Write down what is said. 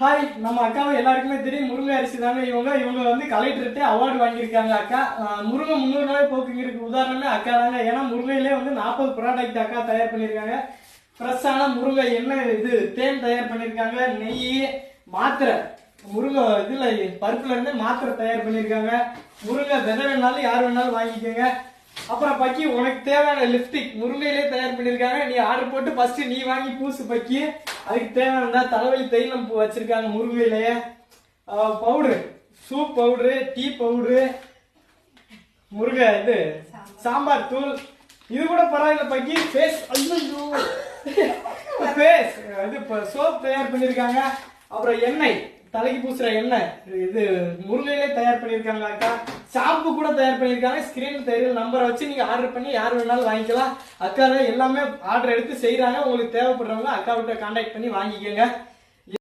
Hi, நம்ம அக்காவை எல்லாருக்குமே தெரியும். முருங்கை அரிசி தாங்க இவங்க வந்து கலெக்டர்கிட்ட அவார்டு வாங்கியிருக்காங்க. அக்கா முருங்கை 300 நாள் போக்குங்கிறதுக்கு உதாரணமே அக்கா தாங்க. ஏன்னா முருங்கையிலே வந்து 40 ப்ராடக்ட் அக்கா தயார் பண்ணியிருக்காங்க. ஃப்ரெஷ்ஷான முருங்கை எண்ணெய், இது தேன் தயார் பண்ணியிருக்காங்க. நெய், மாத்திரை, முருங்கை இதுல பருப்புல இருந்து மாத்திரை தயார் பண்ணியிருக்காங்க. முருங்கை விதை வேணாலும் யார் வேணாலும் வாங்கிக்கோங்க. அப்புறம் பக்கி உனக்கு தேவையான லிப்ஸ்டிக் முருங்கையிலே தயார் பண்ணியிருக்காங்க. நீ ஆர்டர் போட்டு ஃபர்ஸ்ட் நீ வாங்கி பூசு பக்கி. அதுக்கு தேவையான தலைவலி தைலம் வச்சிருக்காங்க முருங்கையிலேயே. Powder, soup powder, tea powder, முருங்கை இது சாம்பார் தூள், இது கூட பரவாயில்ல பக்கி. ஃபேஸ் ஃபேஸ் இது சோப் தயார் பண்ணியிருக்காங்க. அப்புறம் எண்ணெய், தலைக்கு பூசுற எண்ணெய், இது முருங்கையிலே தயார் பண்ணியிருக்காங்க அக்கா. ஷாம்பு கூட தயார் பண்ணியிருக்காங்க. ஸ்கிரீன் தெரியும் நம்பரை வச்சு நீங்க ஆர்டர் பண்ணி யார் வேணாலும் வாங்கிக்கலாம். அக்கா எல்லாமே ஆர்டர் எடுத்து செய்யறாங்க. உங்களுக்கு தேவைப்படுறவங்க அக்கா கிட்ட கான்டாக்ட் பண்ணி வாங்கிக்கோங்க.